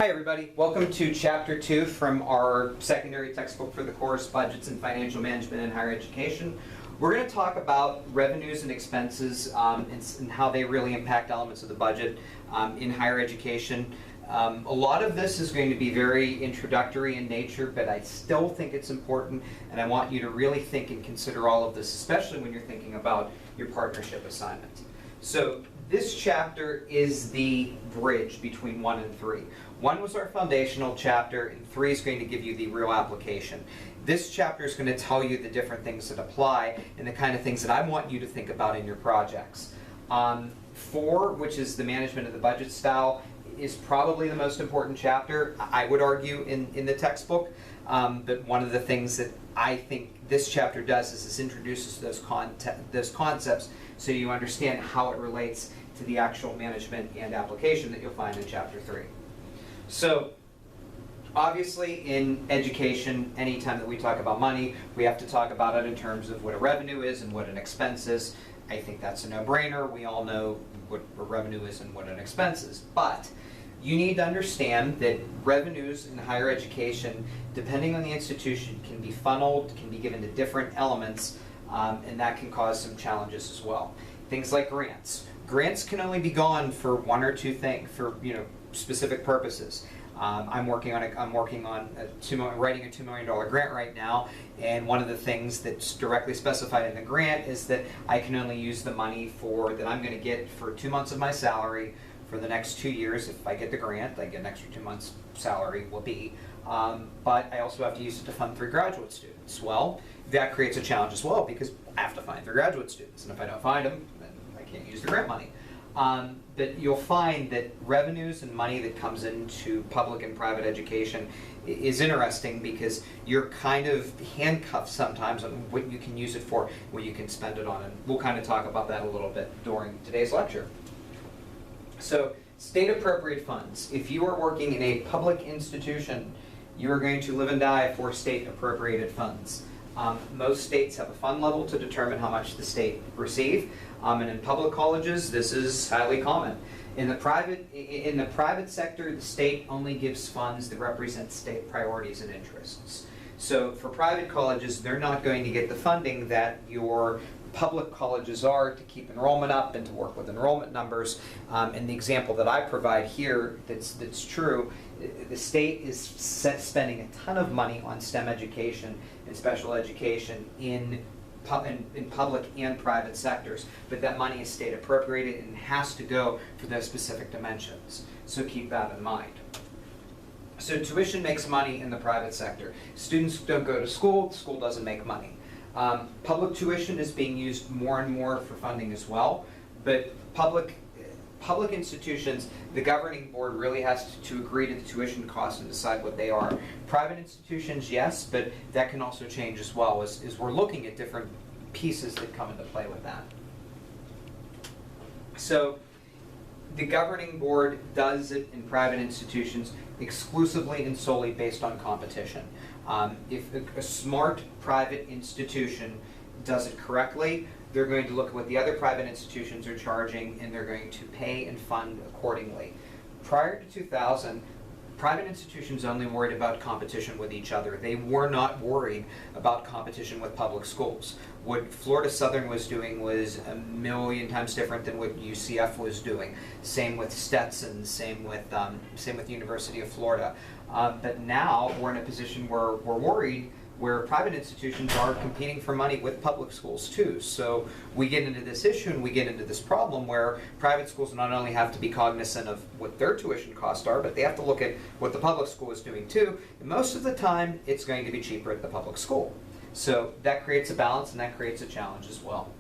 Hi everybody, welcome to Chapter 2 from our secondary textbook for the course, Budgets and Financial Management in Higher Education. We're going to talk about revenues and expenses and how they really impact elements of the budget in higher education. A lot of this is going to be very introductory in nature, but I still think it's important, and I want you to really think and consider all of this, especially when you're thinking about your partnership assignment. So this chapter is the bridge between 1 and 3. 1 was our foundational chapter, and 3 is going to give you the real application. This chapter is going to tell you the different things that apply and the kind of things that I want you to think about in your projects. 4, which is the management of the budget style, is probably the most important chapter, I would argue, in the textbook. But one of the things that I think this chapter does is this introduces those concepts so you understand how it relates to the actual management and application that you'll find in Chapter 3. So, obviously in education, anytime that we talk about money, we have to talk about it in terms of what a revenue is and what an expense is. I think that's a no-brainer. We all know what a revenue is and what an expense is. But you need to understand that revenues in higher education, depending on the institution, can be funneled, can be given to different elements, and that can cause some challenges as well. Things like grants. Grants can only be gone for one or two things, for specific purposes. I'm working on writing a $2 million grant right now, and one of the things that's directly specified in the grant is that I can only use the money that I'm going to get for 2 months of my salary for the next 2 years. If I get the grant, I get an extra 2 months salary will be. But I also have to use it to fund 3 graduate students. Well, that creates a challenge as well because I have to find 3 graduate students, and if I don't find them, then I can't use the grant money. But you'll find that revenues and money that comes into public and private education is interesting because you're kind of handcuffed sometimes on what you can use it for, what you can spend it on, and we'll kind of talk about that a little bit during today's lecture. So, state appropriate funds. If you are working in a public institution, you are going to live and die for state appropriated funds. Most states have a fund level to determine how much the state receive, and in public colleges, this is highly common. In the private sector, the state only gives funds that represent state priorities and interests. So for private colleges, they're not going to get the funding that your public colleges are to keep enrollment up and to work with enrollment numbers. And the example that I provide here that's true, the state is spending a ton of money on STEM education and special education in public and private sectors, but that money is state appropriated and has to go for those specific dimensions. So keep that in mind. So tuition makes money in the private sector. Students don't go to school, the school doesn't make money. Public tuition is being used more and more for funding as well, but public institutions, the governing board really has to agree to the tuition costs and decide what they are. Private institutions, yes, but that can also change as well as we're looking at different pieces that come into play with that. So the governing board does it in private institutions exclusively and solely based on competition. If a smart private institution does it correctly, they're going to look at what the other private institutions are charging, and they're going to pay and fund accordingly. Prior to 2000, private institutions only worried about competition with each other. They were not worried about competition with public schools. What Florida Southern was doing was a million times different than what UCF was doing. Same with Stetson, same with University of Florida. But now we're in a position where we're worried where private institutions are competing for money with public schools too. So we get into this issue and we get into this problem where private schools not only have to be cognizant of what their tuition costs are, but they have to look at what the public school is doing too. And most of the time, it's going to be cheaper at the public school. So that creates a balance and that creates a challenge as well.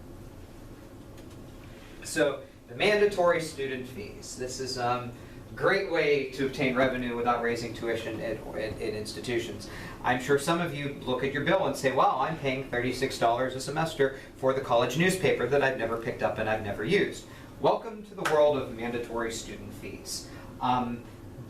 So the mandatory student fees. This is a great way to obtain revenue without raising tuition at institutions. I'm sure some of you look at your bill and say, wow, I'm paying $36 a semester for the college newspaper that I've never picked up and I've never used. Welcome to the world of mandatory student fees.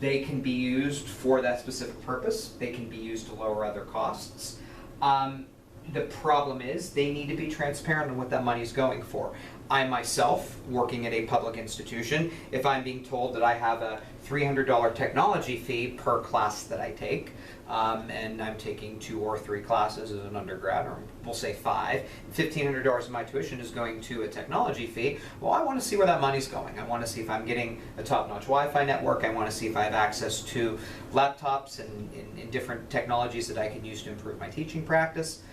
They can be used for that specific purpose. They can be used to lower other costs. The problem is they need to be transparent on what that money is going for. I myself, working at a public institution, if I'm being told that I have a $300 technology fee per class that I take, and I'm taking 2 or 3 classes as an undergrad, or we'll say 5, $1,500 of my tuition is going to a technology fee, well, I want to see where that money's going. I want to see if I'm getting a top-notch Wi-Fi network. I want to see if I have access to laptops and different technologies that I can use to improve my teaching practice.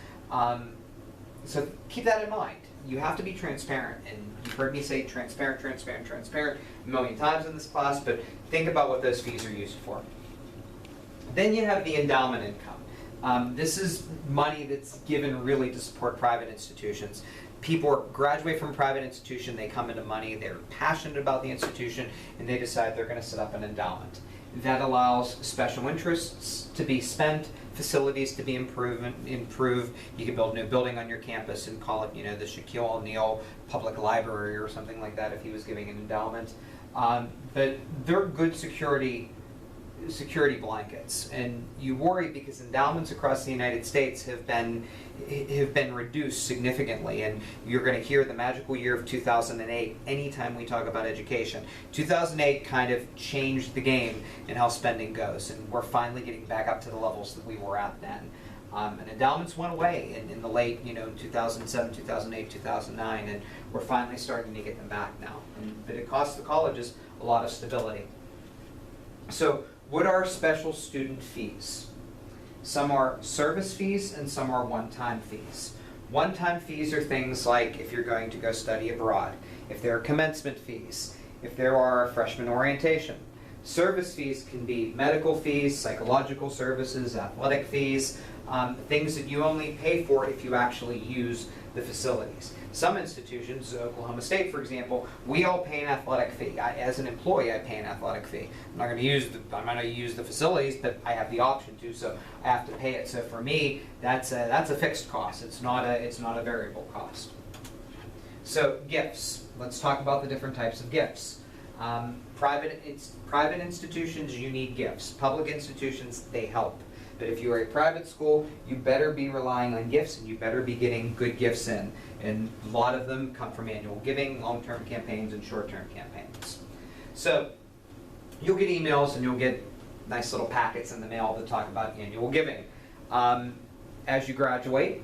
So keep that in mind. You have to be transparent, and you've heard me say transparent a million times in this class, but think about what those fees are used for. Then you have the endowment income. This is money that's given really to support private institutions. People graduate from a private institution, they come into money, they're passionate about the institution, and they decide they're going to set up an endowment. That allows special interests to be spent, facilities to be improved. You can build a new building on your campus and call it, the Shaquille O'Neal Public Library or something like that if he was giving an endowment. But they're good security blankets, and you worry because endowments across the United States have been reduced significantly, and you're going to hear the magical year of 2008 anytime we talk about education. 2008 kind of changed the game in how spending goes, and we're finally getting back up to the levels that we were at then. And endowments went away in the late, 2007, 2008, 2009, and we're finally starting to get them back now. But it costs the colleges a lot of stability. So what are special student fees? Some are service fees and some are one-time fees. One-time fees are things like if you're going to go study abroad, if there are commencement fees, if there are freshman orientation. Service fees can be medical fees, psychological services, athletic fees, things that you only pay for if you actually use the facilities. Some institutions, Oklahoma State for example, we all pay an athletic fee. As an employee, I pay an athletic fee. I'm not going to use the facilities, but I have the option to, so I have to pay it. So for me, that's a fixed cost. It's not a variable cost. So gifts. Let's talk about the different types of gifts. Private institutions, you need gifts. Public institutions, they help. But if you are a private school, you better be relying on gifts, and you better be getting good gifts in. And a lot of them come from annual giving, long-term campaigns, and short-term campaigns. So you'll get emails and you'll get nice little packets in the mail that talk about annual giving. As you graduate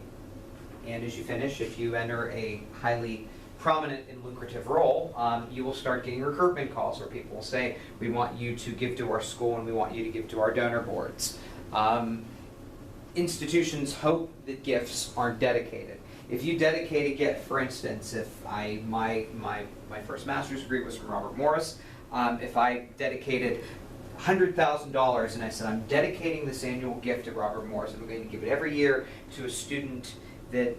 and as you finish, if you enter a highly prominent and lucrative role, you will start getting recruitment calls where people will say, we want you to give to our school and we want you to give to our donor boards. Institutions hope that gifts aren't dedicated. If you dedicate a gift, for instance, if my first master's degree was from Robert Morris, if I dedicated $100,000 and I said, I'm dedicating this annual gift to Robert Morris, and I'm going to give it every year to a student that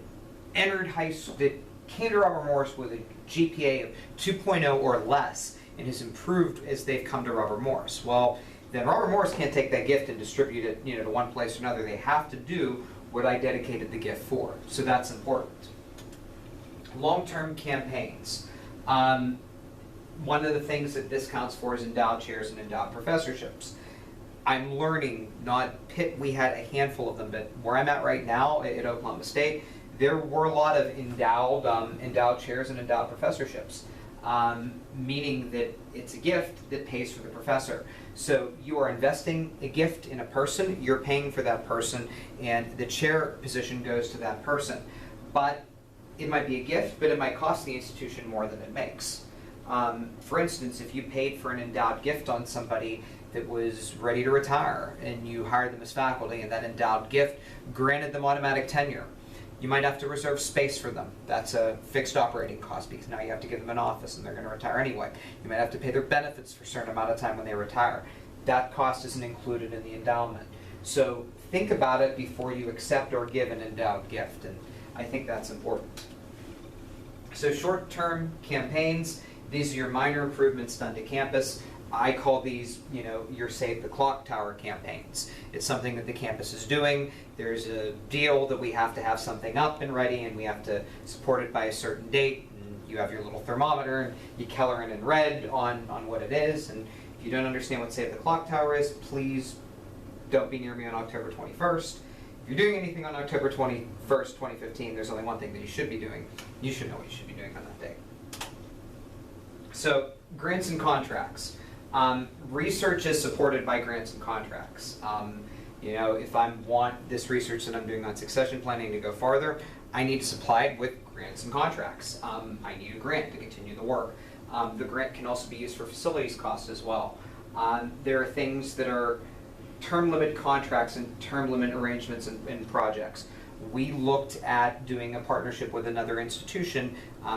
entered high school, that came to Robert Morris with a GPA of 2.0 or less and has improved as they've come to Robert Morris. Well, then Robert Morris can't take that gift and distribute it, to one place or another. They have to do what I dedicated the gift for. So that's important. Long-term campaigns. One of the things that this counts for is endowed chairs and endowed professorships. I'm learning, we had a handful of them, but where I'm at right now at Oklahoma State, there were a lot of endowed chairs and endowed professorships, meaning that it's a gift that pays for the professor. So you are investing a gift in a person, you're paying for that person, and the chair position goes to that person. But it might be a gift, but it might cost the institution more than it makes. For instance, if you paid for an endowed gift on somebody that was ready to retire and you hired them as faculty, and that endowed gift granted them automatic tenure, you might have to reserve space for them. That's a fixed operating cost because now you have to give them an office and they're going to retire anyway. You might have to pay their benefits for a certain amount of time when they retire. That cost isn't included in the endowment. So think about it before you accept or give an endowed gift, and I think that's important. So short-term campaigns, these are your minor improvements done to campus. I call these, your Save the Clock Tower campaigns. It's something that the campus is doing. There's a deal that we have to have something up and ready, and we have to support it by a certain date. And you have your little thermometer, and you color in red on what it is. And if you don't understand what Save the Clock Tower is, please don't be near me on October 21st. If you're doing anything on October 21st, 2015, there's only one thing that you should be doing. You should know what you should be doing on that day. So grants and contracts. Research is supported by grants and contracts. You know, if I want this research that I'm doing on succession planning to go farther, I need to supply it with grants and contracts. I need a grant to continue the work. The grant can also be used for facilities costs as well. There are things that are term limit contracts and term limit arrangements and projects. We looked at doing a partnership with another institution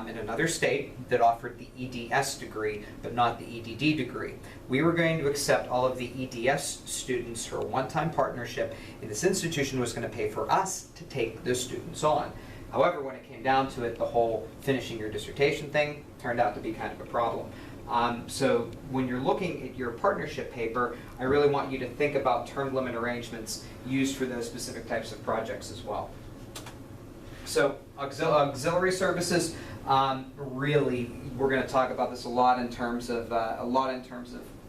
in another state that offered the EDS degree, but not the EDD degree. We were going to accept all of the EDS students for a one-time partnership, and this institution was going to pay for us to take those students on. However, when it came down to it, the whole finishing your dissertation thing turned out to be kind of a problem. So when you're looking at your partnership paper, I really want you to think about term limit arrangements used for those specific types of projects as well. So auxiliary services, really, we're going to talk about this a lot in terms of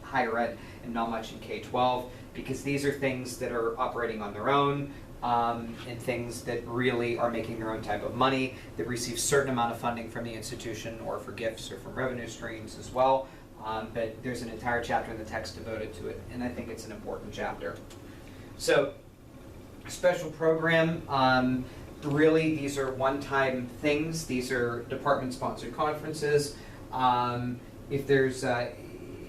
higher ed and not much in K-12, because these are things that are operating on their own. And things that really are making their own type of money, that receive certain amount of funding from the institution or for gifts or from revenue streams as well. But there's an entire chapter in the text devoted to it, and I think it's an important chapter. So, special program, really these are one-time things. These are department-sponsored conferences. If there's a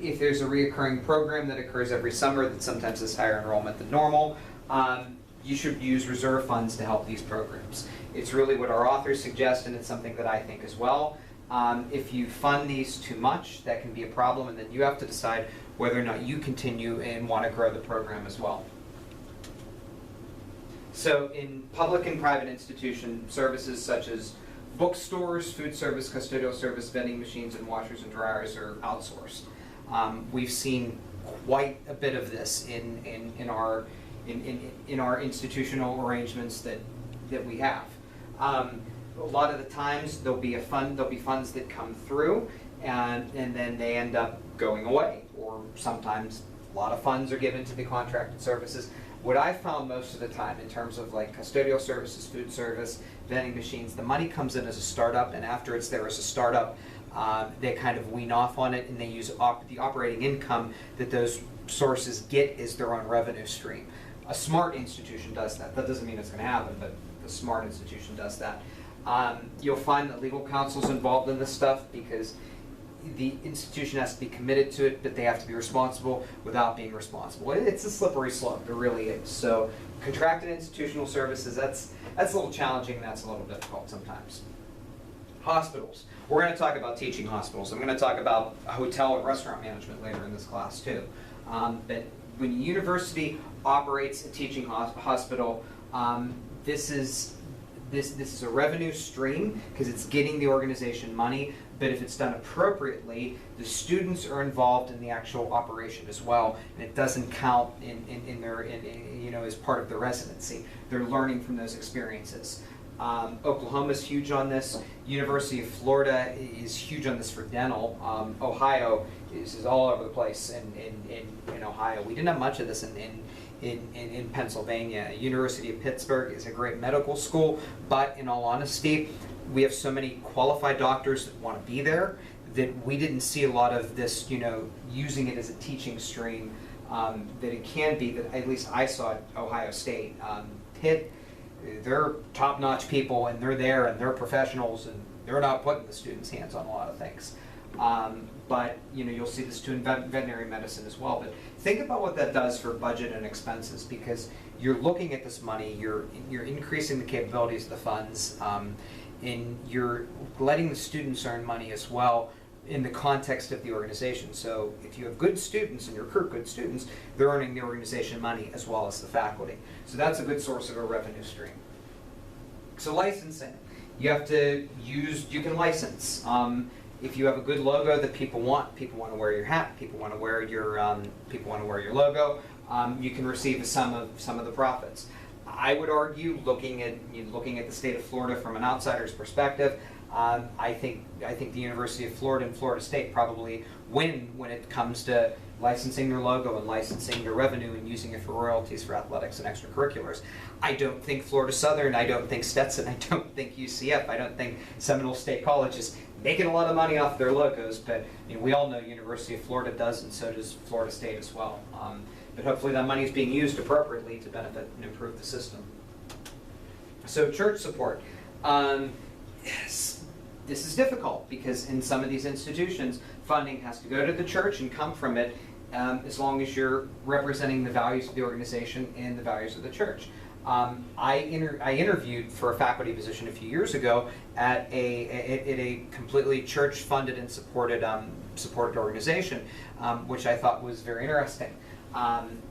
reoccurring program that occurs every summer that sometimes has higher enrollment than normal, you should use reserve funds to help these programs. It's really what our authors suggest, and it's something that I think as well. If you fund these too much, that can be a problem, and then you have to decide whether or not you continue and want to grow the program as well. So in public and private institution services such as bookstores, food service, custodial service, vending machines, and washers and dryers are outsourced. We've seen quite a bit of this in our institutional arrangements that we have. A lot of the times there'll be funds that come through and then they end up going away, or sometimes a lot of funds are given to the contracted services. What I found most of the time in terms of like custodial services, food service, vending machines, the money comes in as a startup, and after it's there as a startup, they kind of wean off on it, and they use the operating income that those sources get as their own revenue stream. A smart institution does that. That doesn't mean it's going to happen, but the smart institution does that. You'll find that legal counsel's involved in this stuff because the institution has to be committed to it, but they have to be responsible without being responsible. It's a slippery slope, it really is. So contracted institutional services, that's a little challenging, and that's a little difficult sometimes. Hospitals. We're going to talk about teaching hospitals. I'm going to talk about hotel and restaurant management later in this class too. But when a university operates a teaching hospital, this is a revenue stream because it's getting the organization money, but if it's done appropriately, the students are involved in the actual operation as well, and it doesn't count as part of the residency. They're learning from those experiences. Oklahoma is huge on this. University of Florida is huge on this for dental. Ohio is all over the place in Ohio. We didn't have much of this in Pennsylvania. University of Pittsburgh is a great medical school, but in all honesty, we have so many qualified doctors that want to be there that we didn't see a lot of this, using it as a teaching stream that it can be, that at least I saw at Ohio State. Pitt, they're top-notch people, and they're there, and they're professionals, and they're not putting the students' hands on a lot of things. But you'll see this too in veterinary medicine as well. But think about what that does for budget and expenses, because you're looking at this money, you're increasing the capabilities of the funds, and you're letting the students earn money as well in the context of the organization. So if you have good students and you recruit good students, they're earning the organization money as well as the faculty. So that's a good source of a revenue stream. So licensing, you can license. If you have a good logo that people want to wear your hat, people want to wear your logo, you can receive some of the profits. I would argue, looking at the state of Florida from an outsider's perspective, I think the University of Florida and Florida State probably win when it comes to licensing their logo and licensing their revenue and using it for royalties for athletics and extracurriculars. I don't think Florida Southern, I don't think Stetson, I don't think UCF, I don't think Seminole State College is making a lot of money off their logos, but we all know University of Florida does, and so does Florida State as well. But hopefully that money is being used appropriately to benefit and improve the system. So church support. This is difficult because in some of these institutions, funding has to go to the church and come from it, as long as you're representing the values of the organization and the values of the church. I interviewed for a faculty position a few years ago at a completely church-funded and supported organization, which I thought was very interesting. And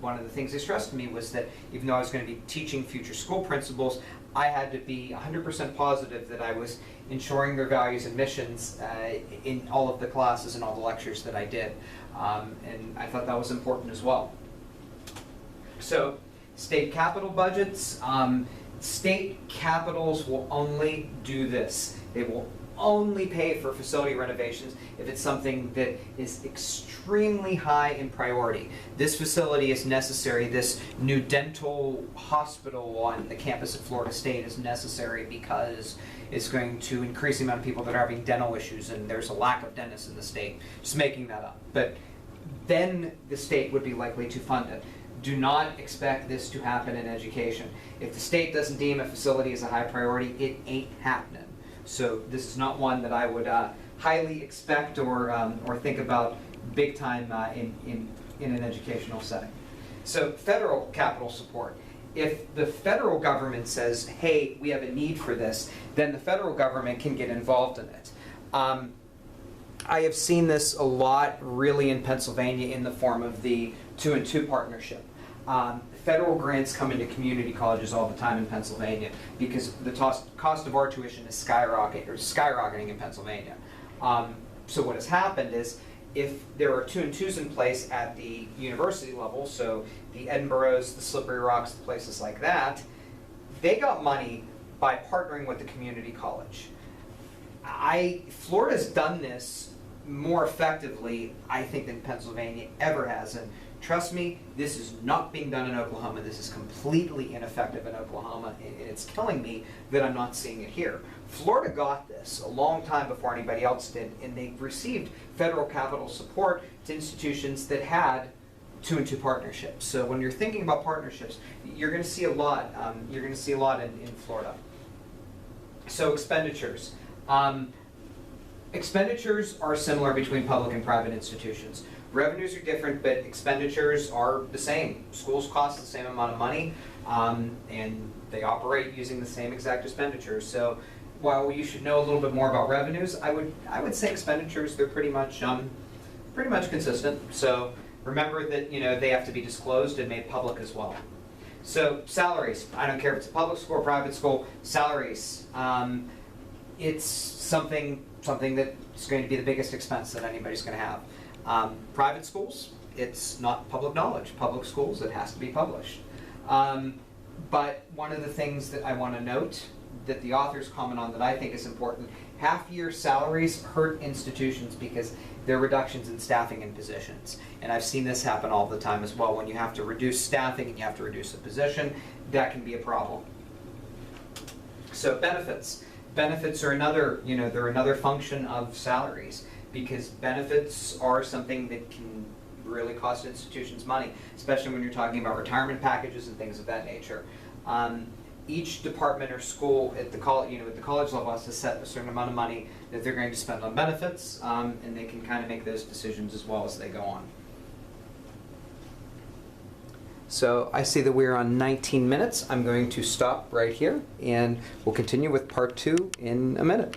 one of the things they stressed to me was that even though I was going to be teaching future school principals, I had to be 100% positive that I was ensuring their values and missions in all of the classes and all the lectures that I did. And I thought that was important as well. So, state capital budgets. State capitals will only do this. They will only pay for facility renovations if it's something that is extremely high in priority. This facility is necessary. This new dental hospital on the campus of Florida State is necessary because it's going to increase the amount of people that are having dental issues, and there's a lack of dentists in the state. Just making that up. But then the state would be likely to fund it. Do not expect this to happen in education. If the state doesn't deem a facility as a high priority, it ain't happening. So this is not one that I would highly expect or think about big time in an educational setting. So federal capital support. If the federal government says, hey, we have a need for this, then the federal government can get involved in it. I have seen this a lot really in Pennsylvania in the form of the 2-and-2 partnership. Federal grants come into community colleges all the time in Pennsylvania because the cost of our tuition is skyrocketing in Pennsylvania. So what has happened is if there are 2-and-2s in place at the university level, so the Edinburghs, the Slippery Rocks, the places like that, they got money by partnering with the community college. Florida's done this more effectively, I think, than Pennsylvania ever has. And trust me, this is not being done in Oklahoma. This is completely ineffective in Oklahoma, and it's killing me that I'm not seeing it here. Florida got this a long time before anybody else did, and they received federal capital support to institutions that had 2-and-2 partnerships. So when you're thinking about partnerships, you're going to see a lot. You're going to see a lot in Florida. So expenditures. Expenditures are similar between public and private institutions. Revenues are different, but expenditures are the same. Schools cost the same amount of money, and they operate using the same exact expenditures. So while you should know a little bit more about revenues, I would say expenditures, they're pretty much consistent. So remember that they have to be disclosed and made public as well. So salaries, I don't care if it's a public school or private school, salaries. It's something that's going to be the biggest expense that anybody's going to have. Private schools, it's not public knowledge. Public schools, it has to be published. But one of the things that I want to note that the authors comment on that I think is important, half-year salaries hurt institutions because there are reductions in staffing and positions. And I've seen this happen all the time as well. When you have to reduce staffing and you have to reduce a position, that can be a problem. So benefits. Benefits are they're another function of salaries, because benefits are something that can really cost institutions money, especially when you're talking about retirement packages and things of that nature. Each department or school at the college level has to set a certain amount of money that they're going to spend on benefits, and they can kind of make those decisions as well as they go on. So I see that we're on 19 minutes. I'm going to stop right here, and we'll continue with part 2 in a minute.